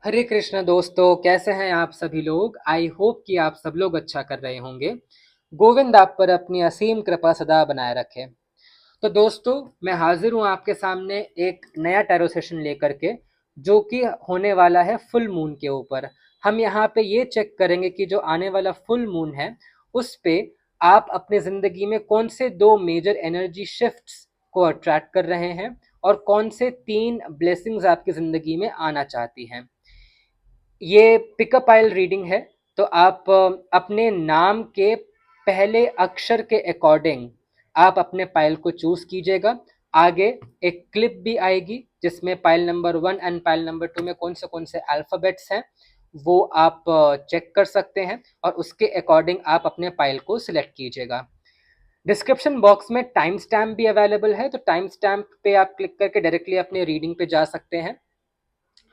हरे कृष्ण दोस्तों, कैसे हैं आप सभी लोग। आई होप कि आप सब लोग अच्छा कर रहे होंगे। गोविंद आप पर अपनी असीम कृपा सदा बनाए रखे। तो दोस्तों, मैं हाजिर हूं आपके सामने एक नया टैरो सेशन लेकर के, जो कि होने वाला है फुल मून के ऊपर। हम यहाँ पे ये चेक करेंगे कि जो आने वाला फुल मून है उस पे आप अपने जिंदगी में कौन से दो मेजर एनर्जी शिफ्ट्स को अट्रैक्ट कर रहे हैं और कौन से तीन ब्लेसिंग्स आपकी जिंदगी में आना चाहती हैं। ये पिकअप आइल रीडिंग है। तो आप अपने नाम के पहले अक्षर के अकॉर्डिंग आप अपने पाइल को चूज कीजिएगा। आगे एक क्लिप भी आएगी जिसमें pile number 1 and pile number 2 में कौन से अल्फाबेट्स हैं वो आप चेक कर सकते हैं और उसके अकॉर्डिंग आप अपने पाइल को सिलेक्ट कीजिएगा। डिस्क्रिप्शन बॉक्स में टाइम स्टैम्प भी अवेलेबल है, तो टाइम स्टैम्प पे आप क्लिक करके डायरेक्टली अपने रीडिंग पे जा सकते हैं।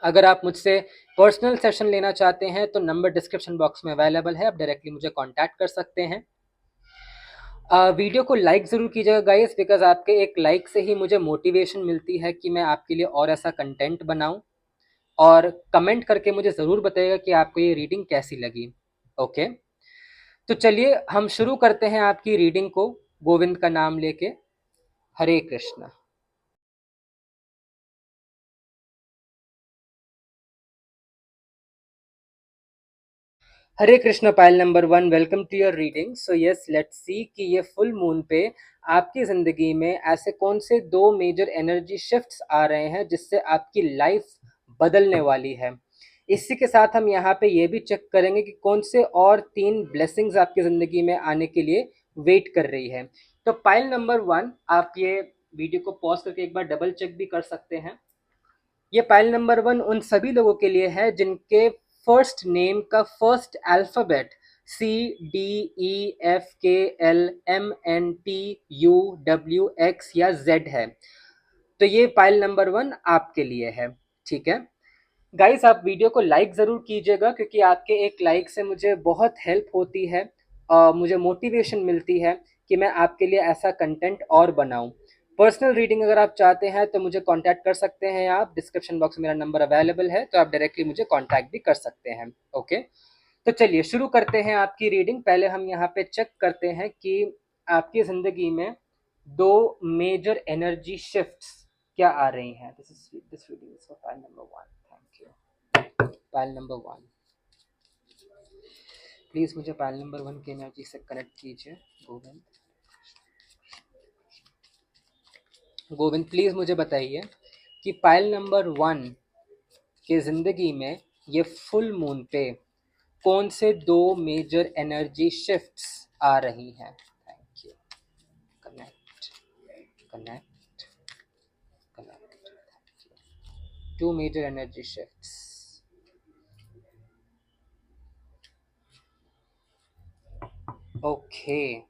अगर आप मुझसे पर्सनल सेशन लेना चाहते हैं तो नंबर डिस्क्रिप्शन बॉक्स में अवेलेबल है, आप डायरेक्टली मुझे कांटेक्ट कर सकते हैं। वीडियो को लाइक ज़रूर कीजिएगा गाइस, बिकॉज आपके एक लाइक से ही मुझे मोटिवेशन मिलती है कि मैं आपके लिए और ऐसा कंटेंट बनाऊं। और कमेंट करके मुझे ज़रूर बताइएगा कि आपको ये रीडिंग कैसी लगी। ओके, तो चलिए हम शुरू करते हैं आपकी रीडिंग को गोविंद का नाम लेके। Hare Krishna. Hare Krishna Payal number 1, welcome to your reading. So yes, let's see कि ये फुल मून पे आपकी ज़िंदगी में ऐसे कौन से दो मेजर एनर्जी शिफ्ट्स आ रहे हैं जिससे आपकी लाइफ बदलने वाली है। इसी के साथ हम यहाँ पे ये भी चेक करेंगे कि कौन से और तीन ब्लेसिंग्स आपकी ज़िंदगी में आने के लिए वेट कर रही है। तो पाइल नंबर 1, आप ये वीडियो को पॉज करके एक बार डबल चेक भी कर सकते हैं। ये पाइल नंबर 1 उन सभी लोगों के लिए है जिनके फर्स्ट नेम का फर्स्ट अल्फाबेट CDEFKLMNTUWX या Z है। तो ये पाइल नंबर 1 आपके लिए है। ठीक है गाइस, आप वीडियो को लाइक ज़रूर कीजिएगा क्योंकि आपके एक लाइक से मुझे बहुत हेल्प होती है और मुझे मोटिवेशन मिलती है कि मैं आपके लिए ऐसा कंटेंट और बनाऊं। पर्सनल रीडिंग अगर आप चाहते हैं तो मुझे कांटेक्ट कर सकते हैं। आप डिस्क्रिप्शन बॉक्स में मेरा नंबर अवेलेबल है, तो आप डायरेक्टली मुझे कांटेक्ट भी कर सकते हैं। ओके, तो चलिए शुरू करते हैं आपकी रीडिंग। पहले हम यहाँ पे चेक करते हैं कि आपकी ज़िंदगी में दो मेजर एनर्जी शिफ्ट्स क्या आ रही हैं। This reading is for pile number 1। Thank you. Pile number 1, please मुझे पाइल नंबर 1 की एनर्जी से कनेक्ट कीजिए। गोविंद, गोविंद प्लीज़ मुझे बताइए कि पाइल नंबर 1 के ज़िंदगी में ये फुल मून पे कौन से दो मेजर एनर्जी शिफ्ट्स आ रही हैं। Thank you. Connect, connect, connect. Two major energy shifts. Okay,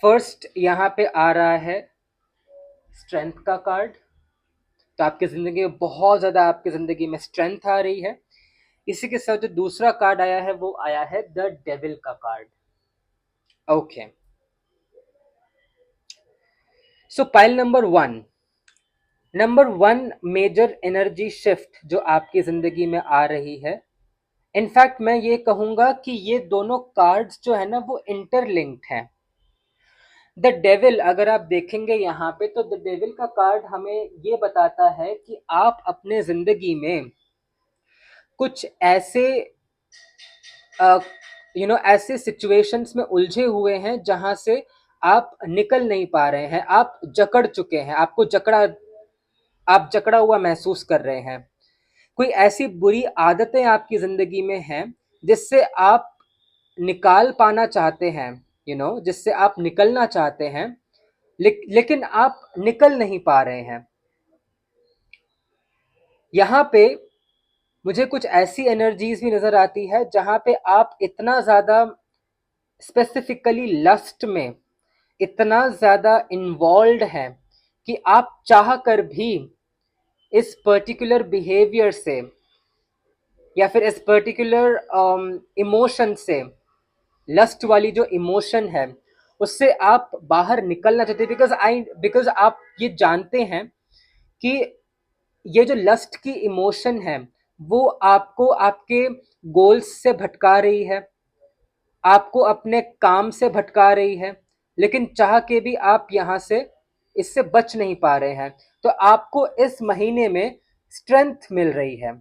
first यहाँ पे आ रहा है स्ट्रेंथ का कार्ड। तो आपकी ज़िंदगी में बहुत ज़्यादा आपकी ज़िंदगी में स्ट्रेंथ आ रही है। इसी के साथ जो दूसरा कार्ड आया है वो आया है द डेविल का card. Okay, so pile number one major energy shift जो आपकी ज़िंदगी में आ रही है। इनफैक्ट मैं ये कहूँगा कि ये दोनों कार्ड्स जो है ना वो इंटरलिंक्ड हैं। द डेविल अगर आप देखेंगे यहाँ पे तो द डेविल का कार्ड हमें ये बताता है कि आप अपने ज़िंदगी में कुछ ऐसे ऐसे सिचुएशंस में उलझे हुए हैं जहां से आप निकल नहीं पा रहे हैं। आप जकड़ चुके हैं, आप जकड़ा हुआ महसूस कर रहे हैं। कोई ऐसी बुरी आदतें आपकी जिंदगी में हैं जिससे आप निकाल पाना चाहते हैं, जिससे आप निकलना चाहते हैं, लेकिन आप निकल नहीं पा रहे हैं। यहाँ पे मुझे कुछ ऐसी एनर्जीज भी नजर आती है जहां पे आप इतना ज्यादा स्पेसिफिकली लस्ट में इतना ज्यादा इन्वॉल्व है कि आप चाह कर भी इस पर्टिकुलर बिहेवियर से या फिर इस पर्टिकुलर इमोशन से, लस्ट वाली जो इमोशन है उससे आप बाहर निकलना चाहते हैं। बिकॉज आप ये जानते हैं कि ये जो लस्ट की इमोशन है वो आपको आपके गोल्स से भटका रही है, आपको अपने काम से भटका रही है, लेकिन चाह के भी आप यहाँ से इससे बच नहीं पा रहे हैं। तो आपको इस महीने में स्ट्रेंथ मिल रही है,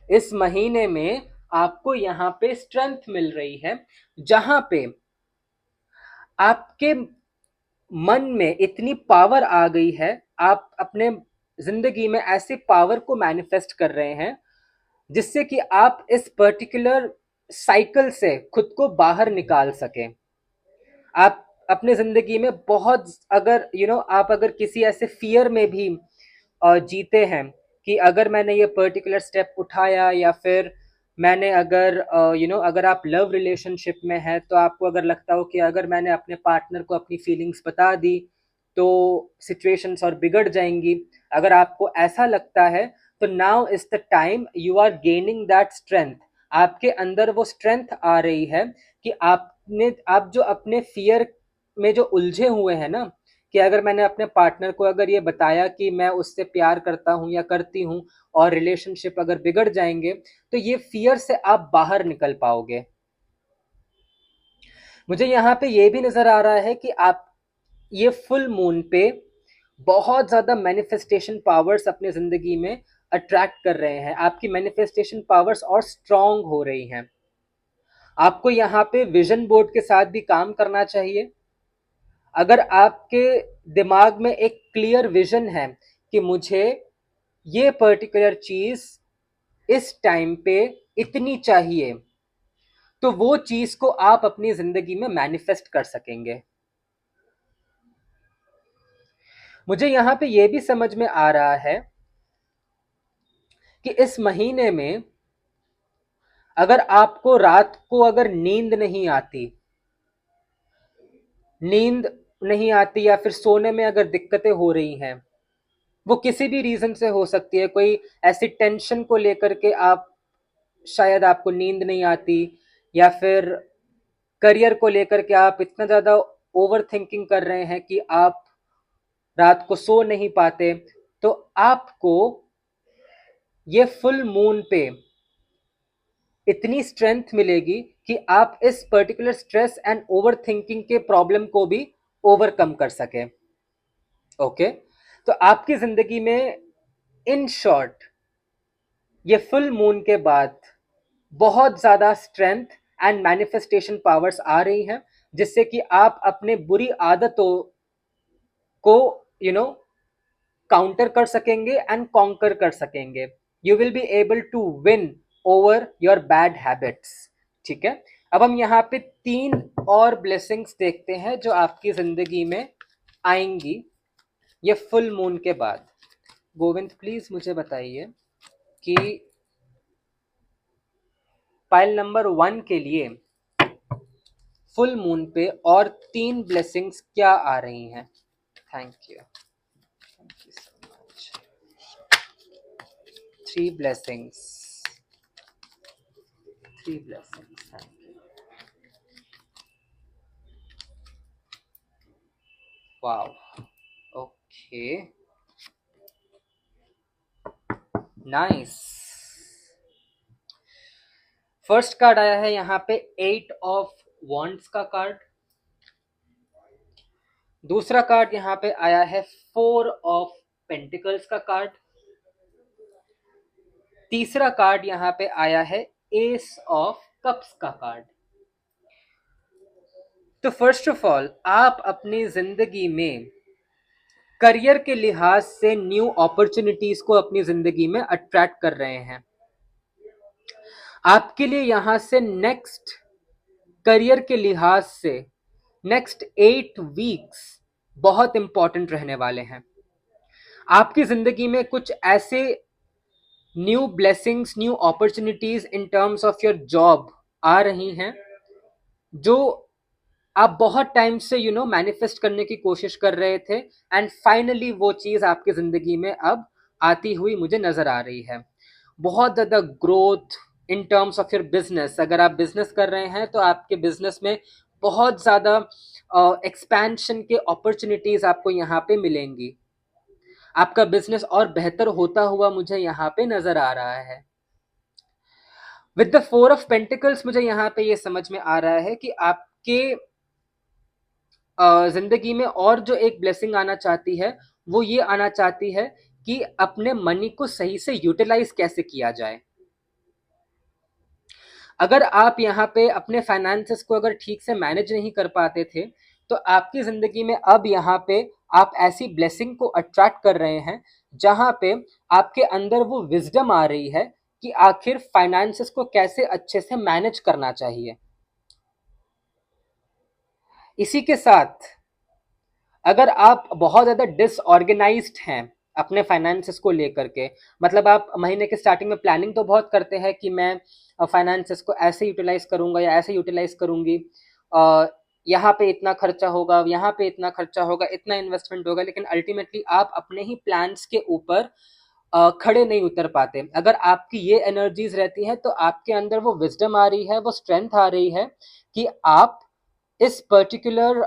इस महीने में आपको यहाँ पे स्ट्रेंथ मिल रही है, जहां पे आपके मन में इतनी पावर आ गई है, आप अपने जिंदगी में ऐसी पावर को मैनिफेस्ट कर रहे हैं जिससे कि आप इस पर्टिकुलर साइकिल से खुद को बाहर निकाल सकें। आप अपने जिंदगी में बहुत, अगर आप अगर किसी ऐसे फियर में भी जीते हैं कि अगर मैंने ये पर्टिकुलर स्टेप उठाया, या फिर मैंने अगर अगर आप लव रिलेशनशिप में है तो आपको अगर लगता हो कि अगर मैंने अपने पार्टनर को अपनी फीलिंग्स बता दी तो सिचुएशंस और बिगड़ जाएंगी, अगर आपको ऐसा लगता है तो now is the time you are gaining that strength. आपके अंदर वो स्ट्रेंथ आ रही है कि आप जो अपने फियर में जो उलझे हुए हैं ना, कि अगर मैंने अपने पार्टनर को अगर ये बताया कि मैं उससे प्यार करता हूँ या करती हूँ और रिलेशनशिप अगर बिगड़ जाएंगे, तो ये फियर से आप बाहर निकल पाओगे। मुझे यहाँ पे ये भी नजर आ रहा है कि आप ये फुल मून पे बहुत ज्यादा मैनिफेस्टेशन पावर्स अपने जिंदगी में अट्रैक्ट कर रहे हैं, आपकी मैनिफेस्टेशन पावर्स और स्ट्रांग हो रही हैं। आपको यहाँ पे विजन बोर्ड के साथ भी काम करना चाहिए। अगर आपके दिमाग में एक क्लियर विजन है कि मुझे ये पर्टिकुलर चीज इस टाइम पे इतनी चाहिए, तो वो चीज को आप अपनी जिंदगी में मैनिफेस्ट कर सकेंगे। मुझे यहां पे ये भी समझ में आ रहा है कि इस महीने में अगर आपको रात को अगर नींद नहीं आती या फिर सोने में अगर दिक्कतें हो रही हैं, वो किसी भी रीजन से हो सकती है। कोई ऐसी टेंशन को लेकर के आप, शायद आपको नींद नहीं आती, या फिर करियर को लेकर के आप इतना ज्यादा ओवर थिंकिंग कर रहे हैं कि आप रात को सो नहीं पाते, तो आपको ये फुल मून पे इतनी स्ट्रेंथ मिलेगी कि आप इस particular stress and over thinking के प्रॉब्लम को भी ओवरकम कर सके। ओके, तो आपकी जिंदगी में इन शॉर्ट ये फुल मून के बाद बहुत ज्यादा स्ट्रेंथ एंड मैनिफेस्टेशन पावर्स आ रही हैं, जिससे कि आप अपने बुरी आदतों को काउंटर कर सकेंगे एंड कॉन्कर कर सकेंगे। You will be able to win over your bad habits. ठीक है, अब हम यहाँ पे 3 और ब्लेसिंग्स देखते हैं जो आपकी जिंदगी में आएंगी ये फुल मून के बाद। गोविंद प्लीज मुझे बताइए कि पाइल नंबर 1 के लिए फुल मून पे और 3 ब्लेसिंग्स क्या आ रही हैं। Thank you so much. 3 blessings, 3 blessings, thank you. Wow, okay, nice. First card आया है यहाँ पे 8 ऑफ वॉन्ड्स का कार्ड। दूसरा कार्ड यहाँ पे आया है 4 ऑफ पेंटिकल्स का कार्ड। तीसरा कार्ड यहाँ पे आया है एस ऑफ कप्स का कार्ड। तो फर्स्ट ऑफ ऑल, आप अपनी जिंदगी में करियर के लिहाज से न्यू अपॉर्चुनिटीज को अपनी जिंदगी में अट्रैक्ट कर रहे हैं। आपके लिए यहां से नेक्स्ट करियर के लिहाज से नेक्स्ट 8 वीक्स बहुत इंपॉर्टेंट रहने वाले हैं। आपकी जिंदगी में कुछ ऐसे new blessings, new opportunities in terms of your job आ रही हैं, जो आप बहुत टाइम से मैनिफेस्ट करने की कोशिश कर रहे थे, एंड फाइनली वो चीज आपकी जिंदगी में अब आती हुई मुझे नजर आ रही है। बहुत ज़्यादा growth in terms of your business, अगर आप बिजनेस कर रहे हैं तो आपके बिजनेस में बहुत ज़्यादा एक्सपेंशन के अपॉर्चुनिटीज आपको यहाँ पे मिलेंगी। आपका बिजनेस और बेहतर होता हुआ मुझे यहाँ पे नजर आ रहा है। विद द 4 ऑफ पेंटिकल्स मुझे यहाँ पे ये समझ में आ रहा है कि आपके जिंदगी में और जो एक ब्लेसिंग आना चाहती है वो ये आना चाहती है कि अपने मनी को सही से यूटिलाइज कैसे किया जाए। अगर आप यहाँ पे अपने फाइनेंसेस को अगर ठीक से मैनेज नहीं कर पाते थे तो आपकी जिंदगी में अब यहाँ पे आप ऐसी ब्लेसिंग को अट्रैक्ट कर रहे हैं जहां पे आपके अंदर वो विजडम आ रही है कि आखिर फाइनेंसेस को कैसे अच्छे से मैनेज करना चाहिए। इसी के साथ अगर आप बहुत ज़्यादा डिसऑर्गेनाइज्ड हैं अपने फाइनेंसेस को लेकर के, मतलब आप महीने के स्टार्टिंग में प्लानिंग तो बहुत करते हैं कि मैं फाइनेंसेस को ऐसे यूटिलाइज करूंगा या ऐसे यूटिलाइज करूंगी, यहाँ पे इतना खर्चा होगा, यहाँ पे इतना खर्चा होगा, इतना इन्वेस्टमेंट होगा, लेकिन अल्टीमेटली आप अपने ही प्लान्स के ऊपर खड़े नहीं उतर पाते। अगर आपकी ये एनर्जीज रहती हैं तो आपके अंदर वो विजडम आ रही है, वो स्ट्रेंथ आ रही है कि आप इस पर्टिकुलर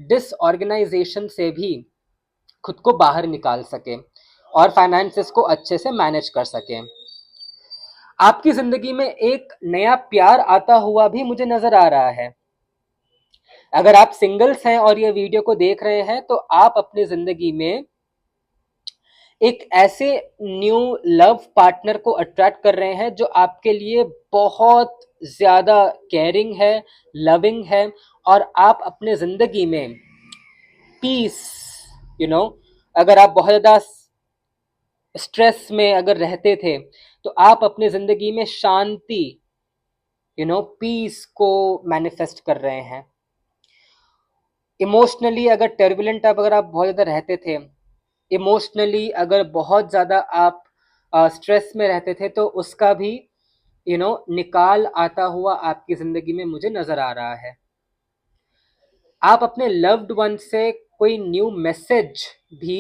डिसऑर्गेनाइजेशन से भी खुद को बाहर निकाल सके और फाइनेंसेस को अच्छे से मैनेज कर सके। आपकी जिंदगी में एक नया प्यार आता हुआ भी मुझे नजर आ रहा है। अगर आप सिंगल्स हैं और ये वीडियो को देख रहे हैं तो आप अपनी जिंदगी में एक ऐसे न्यू लव पार्टनर को अट्रैक्ट कर रहे हैं जो आपके लिए बहुत ज्यादा केयरिंग है, लविंग है, और आप अपने जिंदगी में पीस, यू नो, अगर आप बहुत ज्यादा स्ट्रेस में अगर रहते थे तो आप अपने जिंदगी में शांति, पीस को मैनिफेस्ट कर रहे हैं। इमोशनली अगर टर्बुलेंट अगर आप बहुत ज्यादा रहते थे, इमोशनली अगर बहुत ज़्यादा आप स्ट्रेस में रहते थे तो उसका भी निकाल आता हुआ आपकी ज़िंदगी में मुझे नज़र आ रहा है। आप अपने लव्ड वन से कोई न्यू मैसेज भी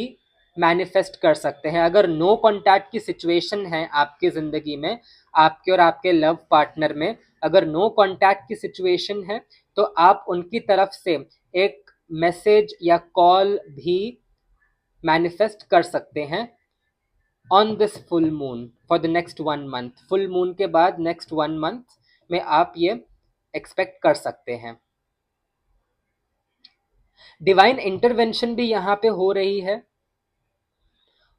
मैनिफेस्ट कर सकते हैं। अगर नो कॉन्टैक्ट की सिचुएशन है आपकी ज़िंदगी में, आपके और आपके लव पार्टनर में अगर नो कॉन्टैक्ट की सिचुएशन है तो आप उनकी तरफ से एक मैसेज या कॉल भी मैनिफेस्ट कर सकते हैं on this full moon for the next 1 month. Full moon के बाद नेक्स्ट 1 मंथ में आप ये एक्सपेक्ट कर सकते हैं। डिवाइन इंटरवेंशन भी यहाँ पे हो रही है।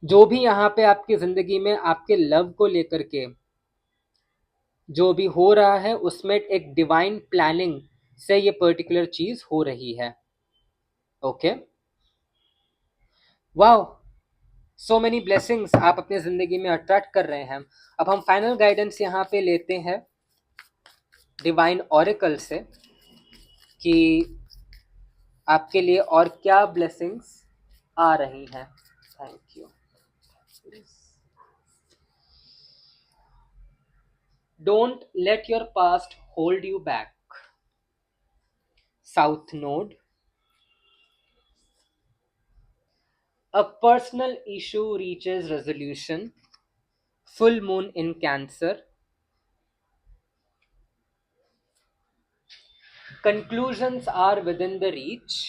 जो भी यहाँ पे आपकी जिंदगी में आपके लव को लेकर के जो भी हो रहा है उसमें एक डिवाइन प्लानिंग से ये पर्टिकुलर चीज हो रही है। Okay, wow, so many blessings आप अपनी जिंदगी में अट्रैक्ट कर रहे हैं। अब हम फाइनल गाइडेंस यहाँ पे लेते हैं डिवाइन ऑरेकल से कि आपके लिए और क्या ब्लेसिंग्स आ रही हैं। Thank you. Don't let your past hold you back. South node. A personal issue reaches resolution. Full moon in Cancer. Conclusions are within the reach.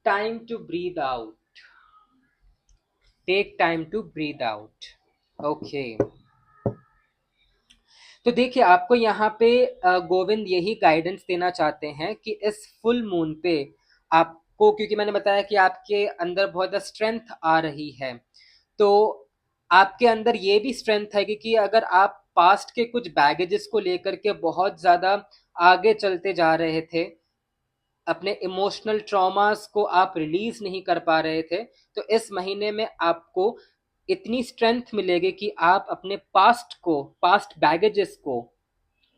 Time to breathe out. Take time to breathe out. Okay. तो देखिए आपको यहाँ पे गोविंद यही guidance देना चाहते हैं कि इस फुल मून पे आपको, क्योंकि मैंने बताया कि आपके अंदर बहुत ज़्यादा स्ट्रेंथ आ रही है, तो आपके अंदर ये भी स्ट्रेंथ है कि अगर आप पास्ट के कुछ बैगेजेस को लेकर के बहुत ज़्यादा आगे चलते जा रहे थे, अपने इमोशनल ट्रॉमास को आप रिलीज नहीं कर पा रहे थे, तो इस महीने में आपको इतनी स्ट्रेंथ मिलेगी कि आप अपने पास्ट बैगेजेस को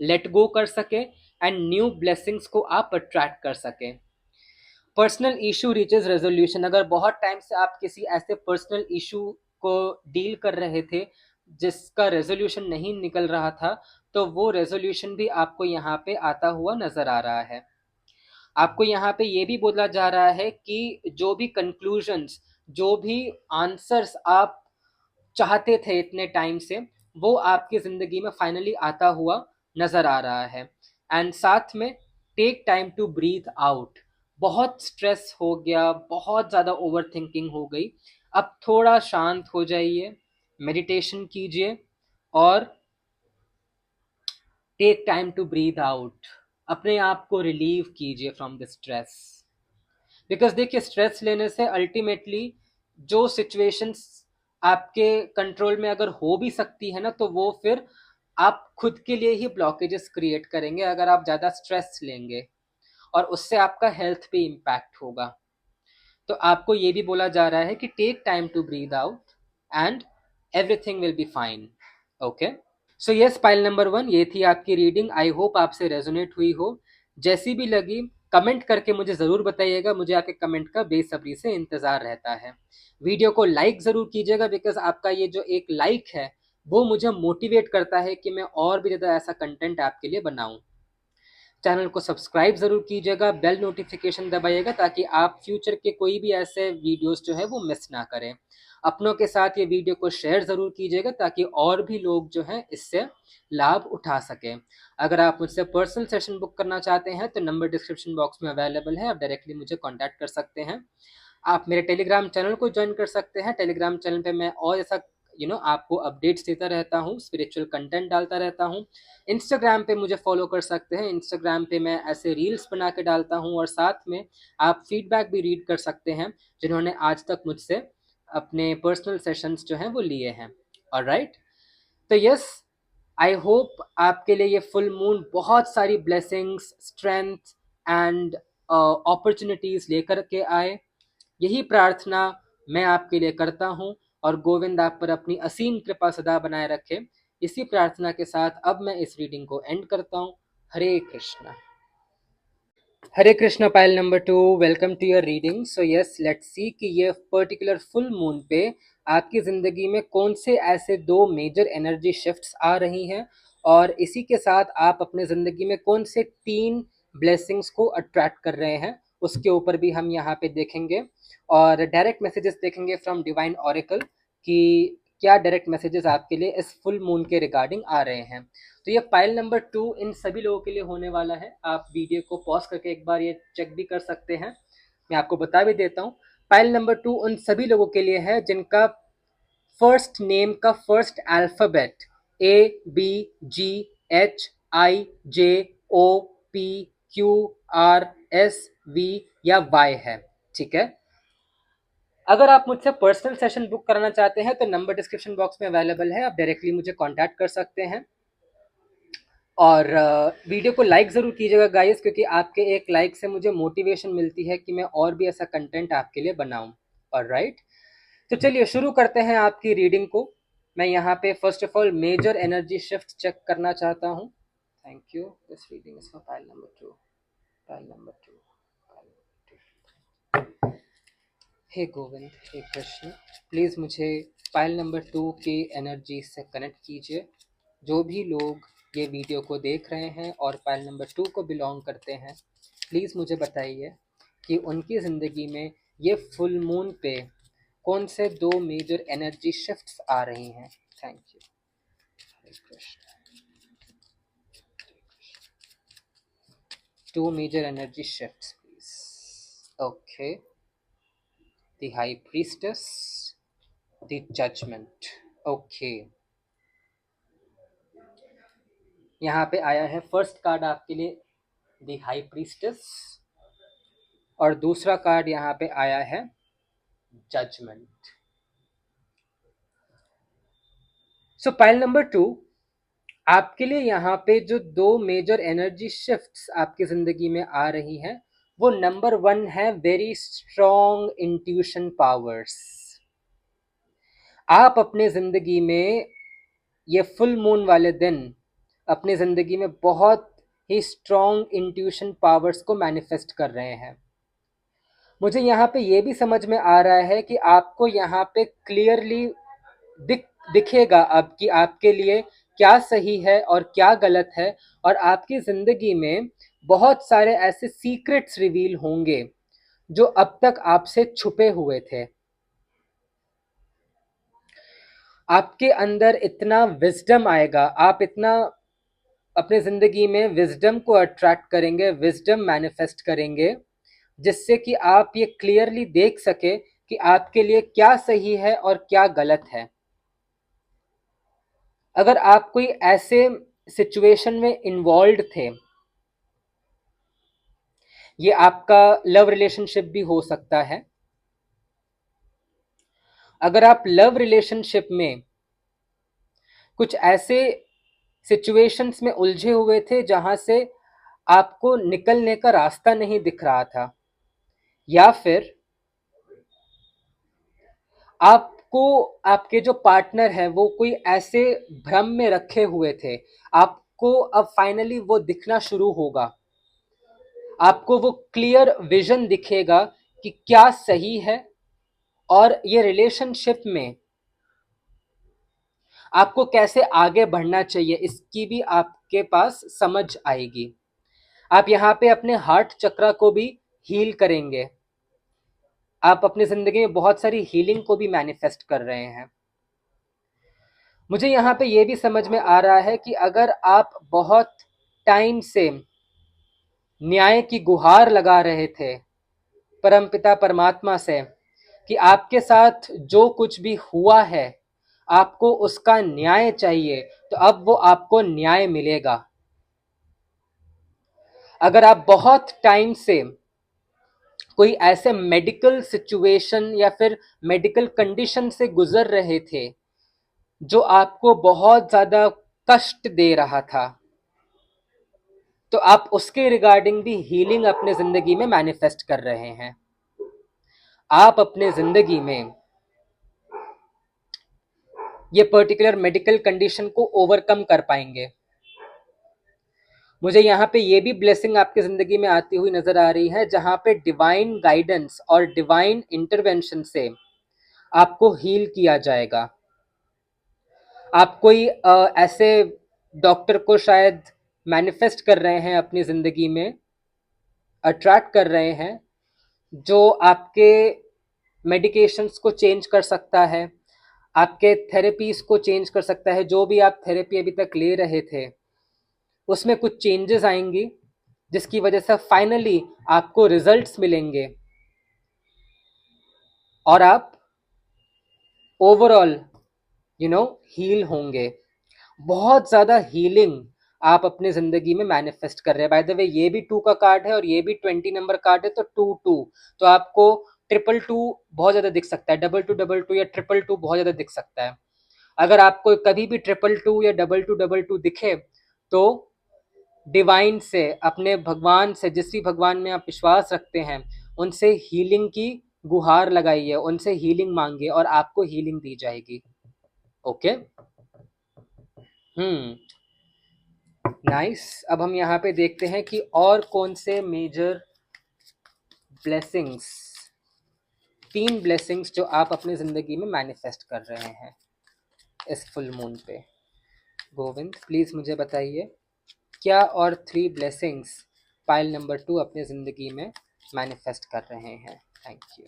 लेट गो कर सके एंड न्यू ब्लेसिंग्स को आप अट्रैक्ट कर सके। Personal issue reaches resolution. अगर बहुत टाइम से आप किसी ऐसे पर्सनल इशू को डील कर रहे थे जिसका रेजोल्यूशन नहीं निकल रहा था, तो वो रेजोल्यूशन भी आपको यहाँ पे आता हुआ नजर आ रहा है। आपको यहाँ पे ये भी बोला जा रहा है कि जो भी कंक्लूजन्स, जो भी आंसर्स आप चाहते थे इतने टाइम से, वो आपकी ज़िंदगी में फाइनली आता हुआ नज़र आ रहा है। एंड साथ में take time to breathe out. बहुत स्ट्रेस हो गया, बहुत ज़्यादा ओवर थिंकिंग हो गई, अब थोड़ा शांत हो जाइए, मेडिटेशन कीजिए और take time to breathe out. अपने आप को रिलीव कीजिए फ्रॉम द स्ट्रेस। बिकॉज देखिए, स्ट्रेस लेने से अल्टीमेटली जो सिचुएशंस आपके कंट्रोल में अगर हो भी सकती है ना, तो वो फिर आप खुद के लिए ही ब्लॉकेजेस क्रिएट करेंगे अगर आप ज़्यादा स्ट्रेस लेंगे, और उससे आपका हेल्थ पे इम्पैक्ट होगा। तो आपको ये भी बोला जा रहा है कि take time to breathe out and everything will be fine. Okay, so yes, pile number 1 ये थी आपकी रीडिंग। आई होप आपसे रेजोनेट हुई हो। जैसी भी लगी कमेंट करके मुझे ज़रूर बताइएगा, मुझे आपके कमेंट का बेसब्री से इंतज़ार रहता है। वीडियो को लाइक ज़रूर कीजिएगा, बिकॉज आपका ये जो एक लाइक है वो मुझे मोटिवेट करता है कि मैं और भी ज़्यादा ऐसा कंटेंट आपके लिए बनाऊं। चैनल को सब्सक्राइब ज़रूर कीजिएगा, बेल नोटिफिकेशन दबाइएगा ताकि आप फ्यूचर के कोई भी ऐसे वीडियोस जो है वो मिस ना करें। अपनों के साथ ये वीडियो को शेयर ज़रूर कीजिएगा ताकि और भी लोग जो हैं इससे लाभ उठा सकें। अगर आप मुझसे पर्सनल सेशन बुक करना चाहते हैं तो नंबर डिस्क्रिप्शन बॉक्स में अवेलेबल है, आप डायरेक्टली मुझे कॉन्टैक्ट कर सकते हैं। आप मेरे टेलीग्राम चैनल को ज्वाइन कर सकते हैं। टेलीग्राम चैनल पे मैं और ऐसा आपको अपडेट्स देता रहता हूँ, स्पिरिचुअल कंटेंट डालता रहता हूँ। इंस्टाग्राम पे मुझे फॉलो कर सकते हैं, इंस्टाग्राम पे मैं ऐसे रील्स बना के डालता हूँ, और साथ में आप फीडबैक भी रीड कर सकते हैं जिन्होंने आज तक मुझसे अपने पर्सनल सेशंस जो हैं वो लिए हैं। ऑलराइट, तो यस, आई होप आपके लिए ये फुल मून बहुत सारी ब्लेसिंग्स, स्ट्रेंथ एंड अपॉर्चुनिटीज लेकर के आए। यही प्रार्थना मैं आपके लिए करता हूँ, और गोविंद आप पर अपनी असीम कृपा सदा बनाए रखे। इसी प्रार्थना के साथ अब मैं इस रीडिंग को एंड करता हूँ। Hare Krishna. Hare Krishna, pile number 2, welcome to your reading. So yes, let's see कि ये पर्टिकुलर फुल मून पे आपकी ज़िंदगी में कौन से ऐसे दो मेजर एनर्जी शिफ्ट्स आ रही हैं, और इसी के साथ आप अपने ज़िंदगी में कौन से 3 ब्लेसिंग्स को अट्रैक्ट कर रहे हैं, उसके ऊपर भी हम यहाँ पे देखेंगे। और डायरेक्ट मैसेजेस देखेंगे फ्रॉम डिवाइन ऑरेकल कि क्या डायरेक्ट मैसेजेस आपके लिए इस फुल मून के रिगार्डिंग आ रहे हैं। तो ये फाइल नंबर 2 इन सभी लोगों के लिए होने वाला है। आप वीडियो को पॉज करके एक बार ये चेक भी कर सकते हैं। मैं आपको बता भी देता हूँ, फाइल नंबर 2 उन सभी लोगों के लिए है जिनका फर्स्ट नेम का फर्स्ट अल्फाबेट ABGHIJOPQRSV या Y है। ठीक है, अगर आप मुझसे पर्सनल सेशन बुक कराना चाहते हैं तो नंबर डिस्क्रिप्शन बॉक्स में अवेलेबल है, आप डायरेक्टली मुझे कांटेक्ट कर सकते हैं। और वीडियो को लाइक ज़रूर कीजिएगा गाइस, क्योंकि आपके एक लाइक से मुझे मोटिवेशन मिलती है कि मैं और भी ऐसा कंटेंट आपके लिए बनाऊं। ऑलराइट, तो चलिए शुरू करते हैं आपकी रीडिंग को। मैं यहाँ पे first of all major energy shift check करना चाहता हूँ। Thank you, this reading is for pile number 2, pile number 2। हे गोविंद, हे कृष्ण, प्लीज़ मुझे फाइल नंबर 2 की एनर्जी से कनेक्ट कीजिए। जो भी लोग ये वीडियो को देख रहे हैं और फाइल नंबर 2 को बिलोंग करते हैं, प्लीज़ मुझे बताइए कि उनकी ज़िंदगी में ये फुल मून पे कौन से 2 मेजर एनर्जी शिफ्ट्स आ रही हैं। Thank you, Hare Krishna. 2 major energy shifts please. Okay, the high priestess, the judgement. Okay, यहाँ पे आया है फर्स्ट कार्ड आपके लिए द हाई प्रीस्टेस, और दूसरा कार्ड यहाँ पे आया है जजमेंट। सो पाइल नंबर 2, आपके लिए यहाँ पे जो 2 मेजर एनर्जी शिफ्ट्स आपकी जिंदगी में आ रही हैं, वो नंबर 1 है वेरी स्ट्रॉन्ग इंट्यूशन पावर्स। आप अपने जिंदगी में ये फुल मून वाले दिन अपनी ज़िंदगी में बहुत ही स्ट्रॉन्ग इंट्यूशन पावर्स को मैनिफेस्ट कर रहे हैं। मुझे यहाँ पे ये भी समझ में आ रहा है कि आपको यहाँ पे क्लियरली दिखेगा अब कि आपके लिए क्या सही है और क्या गलत है, और आपकी ज़िंदगी में बहुत सारे ऐसे सीक्रेट्स रिवील होंगे जो अब तक आपसे छुपे हुए थे। आपके अंदर इतना विजडम आएगा, आप इतना अपने जिंदगी में विजडम को अट्रैक्ट करेंगे, विजडम मैनिफेस्ट करेंगे, जिससे कि आप ये क्लियरली देख सके कि आपके लिए क्या सही है और क्या गलत है। अगर आप कोई ऐसे सिचुएशन में इन्वॉल्व थे, ये आपका लव रिलेशनशिप भी हो सकता है, अगर आप लव रिलेशनशिप में कुछ ऐसे सिचुएशंस में उलझे हुए थे जहां से आपको निकलने का रास्ता नहीं दिख रहा था, या फिर आपको आपके जो पार्टनर है वो कोई ऐसे भ्रम में रखे हुए थे, आपको अब फाइनली वो दिखना शुरू होगा, आपको वो क्लियर विजन दिखेगा कि क्या सही है, और ये रिलेशनशिप में आपको कैसे आगे बढ़ना चाहिए इसकी भी आपके पास समझ आएगी। आप यहाँ पे अपने हार्ट चक्रा को भी हील करेंगे, आप अपनी जिंदगी में बहुत सारी हीलिंग को भी मैनिफेस्ट कर रहे हैं। मुझे यहाँ पे ये भी समझ में आ रहा है कि अगर आप बहुत टाइम से न्याय की गुहार लगा रहे थे परमपिता परमात्मा से कि आपके साथ जो कुछ भी हुआ है आपको उसका न्याय चाहिए, तो अब वो आपको न्याय मिलेगा। अगर आप बहुत टाइम से कोई ऐसे मेडिकल सिचुएशन या फिर मेडिकल कंडीशन से गुजर रहे थे जो आपको बहुत ज्यादा कष्ट दे रहा था, तो आप उसके रिगार्डिंग भी हीलिंग अपने जिंदगी में मैनिफेस्ट कर रहे हैं। आप अपने जिंदगी में ये पर्टिकुलर मेडिकल कंडीशन को ओवरकम कर पाएंगे। मुझे यहाँ पे ये भी ब्लेसिंग आपकी जिंदगी में आती हुई नजर आ रही है जहां पे डिवाइन गाइडेंस और डिवाइन इंटरवेंशन से आपको हील किया जाएगा। आप कोई ऐसे डॉक्टर को शायद मैनिफेस्ट कर रहे हैं अपनी जिंदगी में, अट्रैक्ट कर रहे हैं, जो आपके मेडिकेशंस को चेंज कर सकता है, आपके थेरेपीज को चेंज कर सकता है। जो भी आप थेरेपी अभी तक ले रहे थे उसमें कुछ चेंजेस आएंगी जिसकी वजह से फाइनली आपको रिजल्ट्स मिलेंगे और आप ओवरऑल हील होंगे। बहुत ज्यादा हीलिंग आप अपने जिंदगी में मैनिफेस्ट कर रहे हैं। बाय द वे ये भी 2 का कार्ड है और ये भी 20 नंबर कार्ड है, तो 2 2, तो आपको 222 बहुत ज्यादा दिख सकता है, 2222 या 222 बहुत ज्यादा दिख सकता है। अगर आपको कभी भी 222 या 2222 दिखे तो डिवाइन से, अपने भगवान से, जिस भी भगवान में आप विश्वास रखते हैं उनसे हीलिंग की गुहार लगाइए, उनसे हीलिंग मांगिए और आपको हीलिंग दी जाएगी। Okay, nice. अब हम यहाँ पे देखते हैं कि और कौन से मेजर ब्लेसिंग्स, 3 ब्लेसिंग्स जो आप अपनी जिंदगी में मैनिफेस्ट कर रहे हैं इस फुल मून पे। गोविंद प्लीज मुझे बताइए क्या और 3 ब्लेसिंग्स पाइल नंबर 2 अपनी जिंदगी में मैनिफेस्ट कर रहे हैं। Thank you.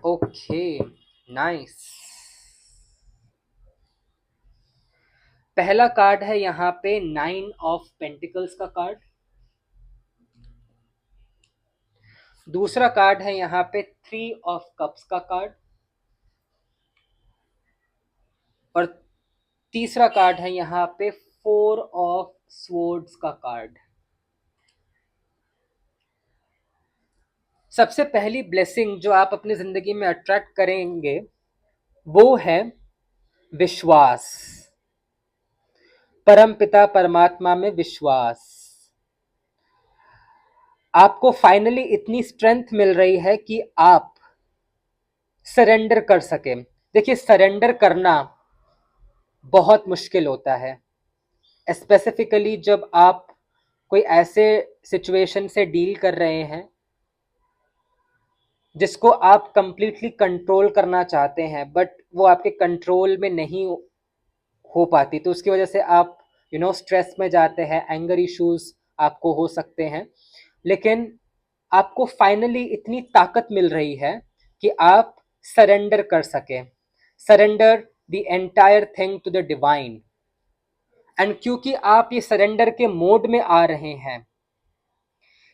Okay, nice. पहला कार्ड है यहाँ पे 9 ऑफ पेंटिकल्स का कार्ड, दूसरा कार्ड है यहाँ पे 3 ऑफ कप्स का कार्ड, और तीसरा कार्ड है यहाँ पे 4 ऑफ स्वॉर्ड्स का कार्ड। सबसे पहली ब्लेसिंग जो आप अपनी जिंदगी में अट्रैक्ट करेंगे वो है विश्वास, परम पिता परमात्मा में विश्वास। आपको फाइनली इतनी स्ट्रेंथ मिल रही है कि आप सरेंडर कर सके। देखिए, सरेंडर करना बहुत मुश्किल होता है, स्पेसिफिकली जब आप कोई ऐसे सिचुएशन से डील कर रहे हैं जिसको आप कंप्लीटली कंट्रोल करना चाहते हैं बट वो आपके कंट्रोल में नहीं हो पाती, तो उसकी वजह से आप स्ट्रेस में जाते हैं, एंगर इश्यूज आपको हो सकते हैं। लेकिन आपको फाइनली इतनी ताकत मिल रही है कि आप सरेंडर कर सके, surrender the entire thing to the divine. And क्योंकि आप ये सरेंडर के मोड में आ रहे हैं,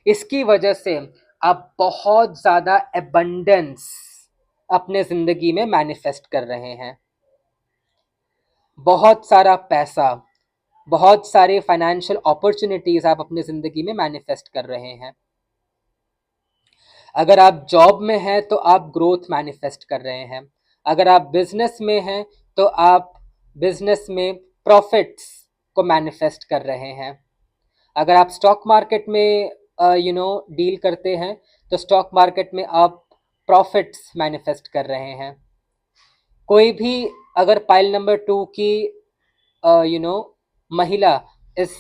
इसकी वजह से आप बहुत ज्यादा एबंडेंस अपने जिंदगी में मैनिफेस्ट कर रहे हैं। बहुत सारा पैसा, बहुत सारे फाइनेंशियल अपॉर्चुनिटीज आप अपनी जिंदगी में मैनिफेस्ट कर रहे हैं। अगर आप जॉब में हैं तो आप ग्रोथ मैनिफेस्ट कर रहे हैं। अगर आप बिजनेस में हैं तो आप बिजनेस में प्रॉफिट्स को मैनिफेस्ट कर रहे हैं। अगर आप स्टॉक मार्केट में डील करते हैं तो स्टॉक मार्केट में आप प्रॉफिट्स मैनिफेस्ट कर रहे हैं। कोई भी अगर पाइल नंबर 2 की महिला इस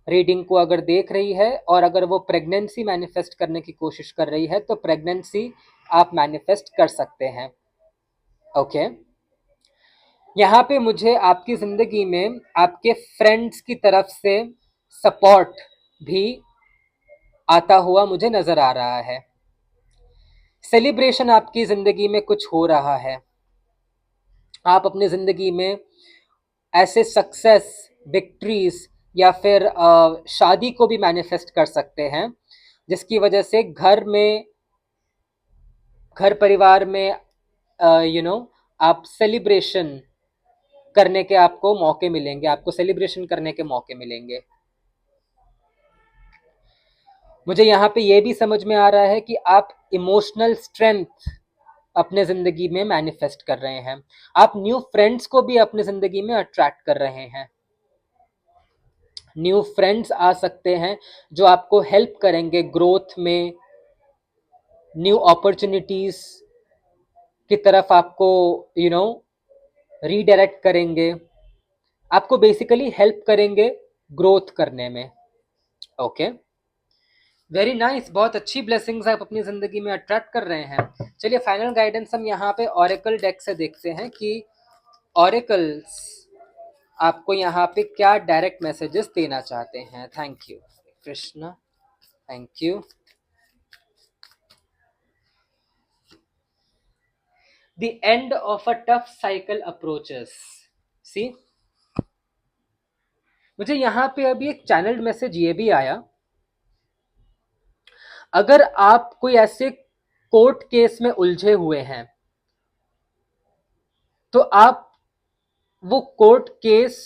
रीडिंग को अगर देख रही है और अगर वो प्रेगनेंसी मैनिफेस्ट करने की कोशिश कर रही है तो प्रेगनेंसी आप मैनिफेस्ट कर सकते हैं। ओके, यहाँ पे मुझे आपकी जिंदगी में आपके फ्रेंड्स की तरफ से सपोर्ट भी आता हुआ मुझे नजर आ रहा है। सेलिब्रेशन आपकी जिंदगी में कुछ हो रहा है। आप अपनी जिंदगी में ऐसे सक्सेस, विक्ट्रीज या फिर शादी को भी मैनिफेस्ट कर सकते हैं, जिसकी वजह से घर परिवार में आप सेलिब्रेशन करने के आपको मौके मिलेंगे, आपको सेलिब्रेशन करने के मौके मिलेंगे। मुझे यहाँ पे ये भी समझ में आ रहा है कि आप इमोशनल स्ट्रेंथ अपने जिंदगी में मैनिफेस्ट कर रहे हैं। आप न्यू फ्रेंड्स को भी अपने जिंदगी में अट्रैक्ट कर रहे हैं। न्यू फ्रेंड्स आ सकते हैं जो आपको हेल्प करेंगे ग्रोथ में, न्यू अपॉर्चुनिटीज की तरफ आपको रीडायरेक्ट करेंगे, आपको बेसिकली हेल्प करेंगे ग्रोथ करने में। ओके, वेरी नाइस, बहुत अच्छी ब्लेसिंग्स आप अपनी जिंदगी में अट्रैक्ट कर रहे हैं। चलिए फाइनल गाइडेंस हम यहाँ पे ऑरेकल डेक से देखते हैं कि ऑरेकल्स आपको यहाँ पे क्या डायरेक्ट मैसेजेस देना चाहते हैं। Thank you Krishna, thank you. The end of a tough cycle approaches. See, मुझे यहाँ पे अभी एक चैनल्ड मैसेज ये भी आया, अगर आप कोई ऐसे कोर्ट केस में उलझे हुए हैं तो आप वो कोर्ट केस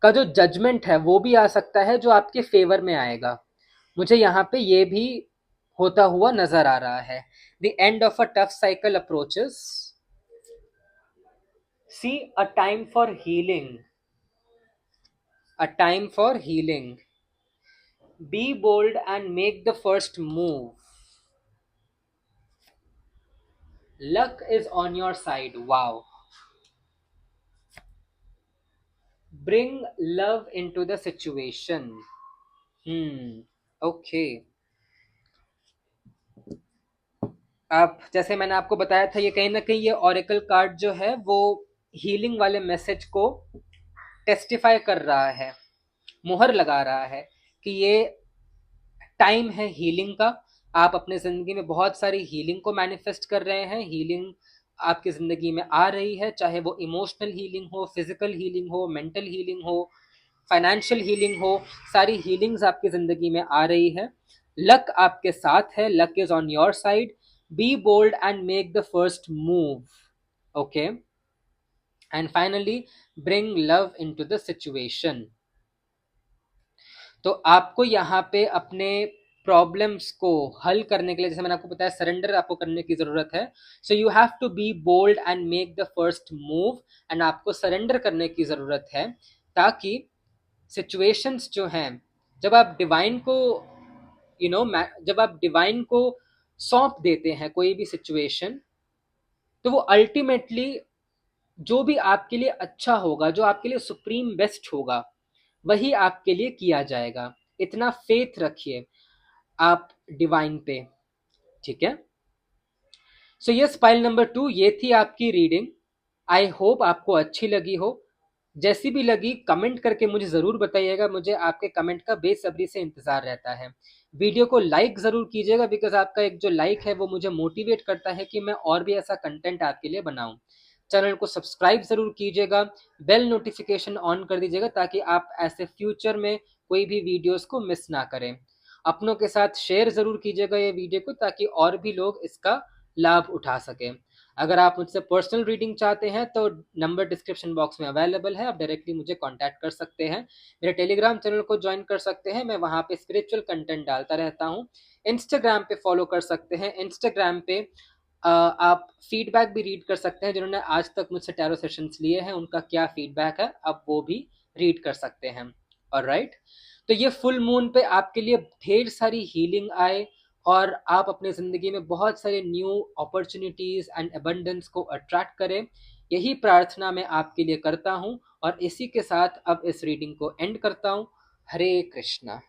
का जो जजमेंट है वो भी आ सकता है जो आपके फेवर में आएगा। मुझे यहाँ पे ये भी होता हुआ नजर आ रहा है। The end of a tough cycle approaches, see a time for healing, a time for healing, be bold and make the first move, luck is on your side, wow, bring love into the situation। Okay, आप जैसे मैंने आपको बताया था, ये कहीं ना कहीं ये ऑरेकल कार्ड जो है वो हीलिंग वाले मैसेज को टेस्टिफाई कर रहा है, मुहर लगा रहा है कि ये टाइम है हीलिंग का। आप अपने जिंदगी में बहुत सारी हीलिंग को मैनिफेस्ट कर रहे हैं। हीलिंग आपकी जिंदगी में आ रही है, चाहे वो इमोशनल हीलिंग हो, फिजिकल हीलिंग हो, मेंटल हीलिंग हो, फाइनेंशियल हीलिंग हो, सारी हीलिंग्स आपकी जिंदगी में आ रही है। लक आपके साथ है, luck is on your side, be bold and make the first move, okay, and finally bring love into the situation. तो आपको यहाँ पे अपने प्रॉब्लम्स को हल करने के लिए, जैसे मैंने आपको बताया, सरेंडर आपको करने की जरूरत है। So you have to be bold and make the first move, and आपको सरेंडर करने की जरूरत है, ताकि सिचुएशंस जो हैं, जब आप डिवाइन को जब आप डिवाइन को सौंप देते हैं कोई भी सिचुएशन, तो वो अल्टीमेटली जो भी आपके लिए अच्छा होगा, जो आपके लिए सुप्रीम बेस्ट होगा, वही आपके लिए किया जाएगा। इतना फेथ रखिए आप डिवाइन पे, ठीक है। सो यस, फाइल नंबर 2 ये थी आपकी रीडिंग। आई होप आपको अच्छी लगी हो। जैसी भी लगी कमेंट करके मुझे ज़रूर बताइएगा, मुझे आपके कमेंट का बेसब्री से इंतज़ार रहता है। वीडियो को लाइक ज़रूर कीजिएगा, बिकॉज़ आपका एक जो लाइक है वो मुझे मोटिवेट करता है कि मैं और भी ऐसा कंटेंट आपके लिए बनाऊँ। चैनल को सब्सक्राइब ज़रूर कीजिएगा, बेल नोटिफिकेशन ऑन कर दीजिएगा ताकि आप ऐसे फ्यूचर में कोई भी वीडियोस को मिस ना करें। अपनों के साथ शेयर ज़रूर कीजिएगा ये वीडियो को, ताकि और भी लोग इसका लाभ उठा सकें। अगर आप मुझसे पर्सनल रीडिंग चाहते हैं तो नंबर डिस्क्रिप्शन बॉक्स में अवेलेबल है, आप डायरेक्टली मुझे कांटेक्ट कर सकते हैं। मेरे टेलीग्राम चैनल को ज्वाइन कर सकते हैं, मैं वहाँ पे स्पिरिचुअल कंटेंट डालता रहता हूँ। इंस्टाग्राम पे फॉलो कर सकते हैं, इंस्टाग्राम पे आप फीडबैक भी रीड कर सकते हैं। जिन्होंने आज तक मुझसे टैरो सेशंस लिए हैं उनका क्या फीडबैक है, आप वो भी रीड कर सकते हैं। ऑलराइट, तो ये फुल मून पे आपके लिए ढेर सारी हीलिंग आए और आप अपने ज़िंदगी में बहुत सारे न्यू अपॉर्चुनिटीज़ एंड अबंडेंस को अट्रैक्ट करें, यही प्रार्थना मैं आपके लिए करता हूँ। और इसी के साथ अब इस रीडिंग को एंड करता हूँ। हरे कृष्णा।